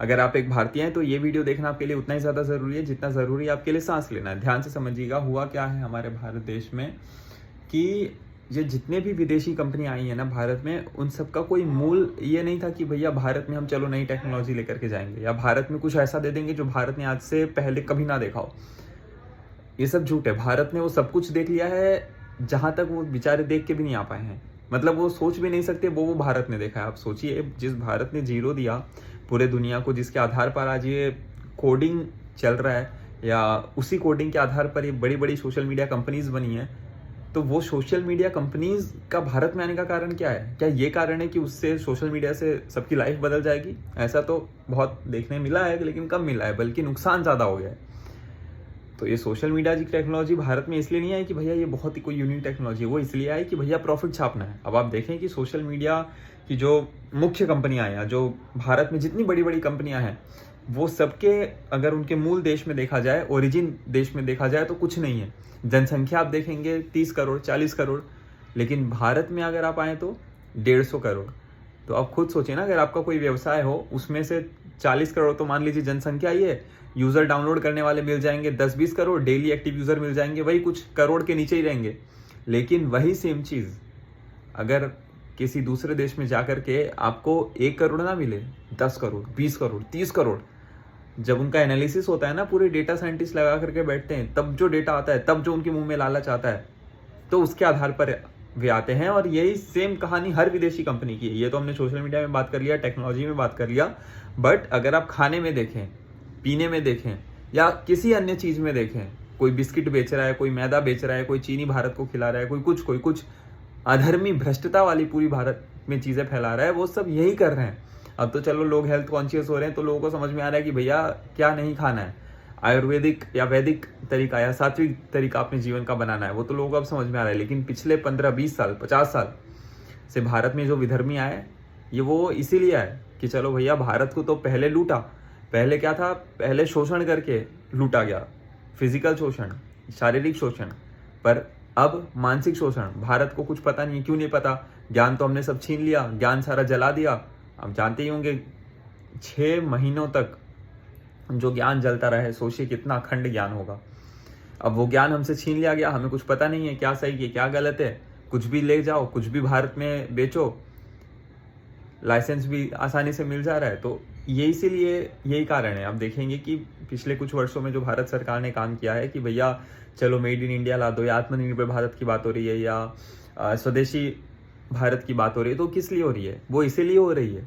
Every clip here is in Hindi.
अगर आप एक भारतीय हैं तो ये वीडियो देखना आपके लिए उतना ही ज़्यादा ज़रूरी है जितना ज़रूरी है आपके लिए सांस लेना है। ध्यान से समझिएगा, हुआ क्या है हमारे भारत देश में कि ये जितने भी विदेशी कंपनियां आई हैं ना भारत में, उन सब का कोई मूल ये नहीं था कि भैया भारत में हम चलो नई टेक्नोलॉजी लेकर के जाएंगे या भारत में कुछ ऐसा दे देंगे जो भारत ने आज से पहले कभी ना देखा हो। ये सब झूठ है। भारत ने वो सब कुछ देख लिया है जहां तक वो बेचारे देख के भी नहीं आ पाए हैं। मतलब वो सोच भी नहीं सकते वो भारत ने देखा है। आप सोचिए, जिस भारत ने जीरो दिया पूरे दुनिया को, जिसके आधार पर आज ये कोडिंग चल रहा है या उसी कोडिंग के आधार पर ये बड़ी बड़ी सोशल मीडिया कंपनीज बनी है, तो वो सोशल मीडिया कंपनीज का भारत में आने का कारण क्या है? क्या ये कारण है कि उससे सोशल मीडिया से सबकी लाइफ बदल जाएगी? ऐसा तो बहुत देखने मिला है, लेकिन कम मिला है, बल्कि नुकसान ज़्यादा हो गया है। तो ये सोशल मीडिया की टेक्नोलॉजी भारत में इसलिए नहीं आई कि भैया ये बहुत ही कोई यूनिक टेक्नोलॉजी है, वो इसलिए आई कि भैया प्रॉफिट छापना है। अब आप देखें कि सोशल मीडिया की जो मुख्य कंपनियां हैं, जो भारत में जितनी बड़ी बड़ी कंपनियां हैं, वो सबके अगर उनके मूल देश में देखा जाए, ओरिजिन देश में देखा जाए, तो कुछ नहीं है। जनसंख्या आप देखेंगे 30 करोड़ 40 करोड़, लेकिन भारत में अगर आप आए तो 150 करोड़। तो आप खुद सोचिए ना, अगर आपका कोई व्यवसाय हो, उसमें से 40 करोड़ तो मान लीजिए जनसंख्या ही है, यूजर डाउनलोड करने वाले मिल जाएंगे 10-20 करोड़, डेली एक्टिव यूजर मिल जाएंगे वही कुछ करोड़ के नीचे ही रहेंगे। लेकिन वही सेम चीज अगर किसी दूसरे देश में जाकर के आपको 1 करोड़ ना मिले, 10 करोड़ 20 करोड़ 30 करोड़, जब उनका एनालिसिस होता है ना, पूरे डेटा साइंटिस्ट लगा करके बैठते हैं, तब जो डेटा आता है, तब जो उनके मुंह में लालच आता है, तो उसके आधार पर वे आते हैं। और यही सेम कहानी हर विदेशी कंपनी की है। ये तो हमने सोशल मीडिया में बात कर लिया, टेक्नोलॉजी में बात कर लिया, बट अगर आप खाने में देखें, पीने में देखें या किसी अन्य चीज में देखें, कोई बिस्किट बेच रहा है, कोई मैदा बेच रहा है, कोई चीनी भारत को खिला रहा है, कोई कुछ अधर्मी भ्रष्टता वाली पूरी भारत में चीजें फैला रहा है, वो सब यही कर रहे हैं। अब तो चलो लोग हेल्थ कॉन्शियस हो रहे हैं, तो लोगों को समझ में आ रहा है कि भैया क्या नहीं खाना है, आयुर्वेदिक या वैदिक तरीका या सात्विक तरीका अपने जीवन का बनाना है, वो तो लोगों को अब समझ में आ रहा है। लेकिन पिछले 15-20 साल 50 साल से भारत में जो विधर्मी आए, ये वो इसीलिए आए कि चलो भैया भारत को तो पहले लूटा। पहले क्या था? पहले शोषण करके लूटा गया, फिजिकल शोषण, शारीरिक शोषण, पर अब मानसिक शोषण। भारत को कुछ पता नहीं, क्यों नहीं पता? ज्ञान तो हमने सब छीन लिया, ज्ञान सारा जला दिया। आप जानते ही होंगे 6 महीनों तक जो ज्ञान जलता रहे, सोचिए कितना अखंड ज्ञान होगा। अब वो ज्ञान हमसे छीन लिया गया, हमें कुछ पता नहीं है क्या सही है क्या गलत है। कुछ भी ले जाओ, कुछ भी भारत में बेचो, लाइसेंस भी आसानी से मिल जा रहा है। तो ये इसीलिए यही कारण है। आप देखेंगे कि पिछले कुछ वर्षों में जो भारत सरकार ने काम किया है कि भैया चलो मेड इन इंडिया ला दो, या आत्मनिर्भर भारत की बात हो रही है, या स्वदेशी भारत की बात हो रही है, तो किस लिए हो रही है? वो इसीलिए हो रही है,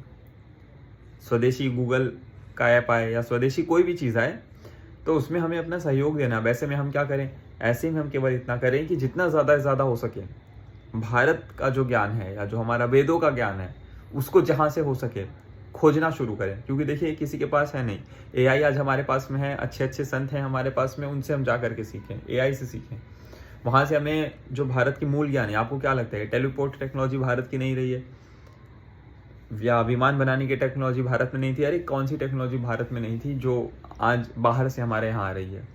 स्वदेशी गूगल का ऐप आए या स्वदेशी कोई भी चीज़ आए, तो उसमें हमें अपना सहयोग देना। वैसे में हम क्या करें? ऐसे में हम केवल इतना करें कि जितना ज़्यादा से ज़्यादा हो सके भारत का जो ज्ञान है या जो हमारा वेदों का ज्ञान है, उसको जहाँ से हो सके खोजना शुरू करें। क्योंकि देखिए किसी के पास है नहीं, एआई आज हमारे पास में है, अच्छे अच्छे संत हैं हमारे पास में, उनसे हम जा करके सीखें, एआई से सीखें। वहाँ से हमें जो भारत की मूल ज्ञान है, आपको क्या लगता है टेलीपोर्ट टेक्नोलॉजी भारत की नहीं रही है? या विमान बनाने की टेक्नोलॉजी भारत में नहीं थी? अरे कौन सी टेक्नोलॉजी भारत में नहीं थी जो आज बाहर से हमारे यहाँ आ रही है?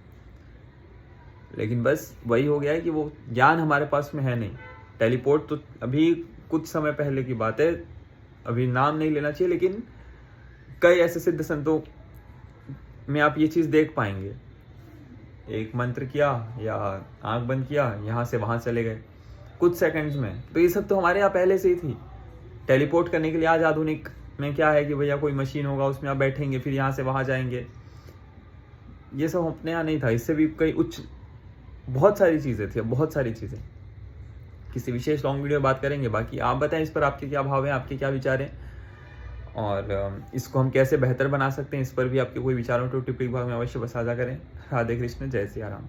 लेकिन बस वही हो गया है कि वो ज्ञान हमारे पास में है नहीं। टेलीपोर्ट तो अभी कुछ समय पहले की बात है, अभी नाम नहीं लेना चाहिए, लेकिन कई ऐसे सिद्ध संतों में आप ये चीज देख पाएंगे। एक मंत्र किया या आंख बंद किया, यहाँ से वहां चले गए कुछ सेकंड्स में। तो ये सब तो हमारे यहाँ पहले से ही थी। टेलीपोर्ट करने के लिए आज आधुनिक में क्या है कि भैया कोई मशीन होगा, उसमें आप बैठेंगे, फिर यहाँ से वहां जाएंगे। ये सब अपने यहाँ नहीं था। इससे भी कई उच्च बहुत सारी चीजें थी, बहुत सारी चीजें। किसी विशेष लॉन्ग वीडियो में बात करेंगे। बाकी आप बताएं इस पर आपके क्या भाव है, आपके क्या विचार हैं, और इसको हम कैसे बेहतर बना सकते हैं, इस पर भी आपके कोई विचारों को टिप्पणी भाग में अवश्य साझा करें। राधे कृष्ण, जय सिया राम।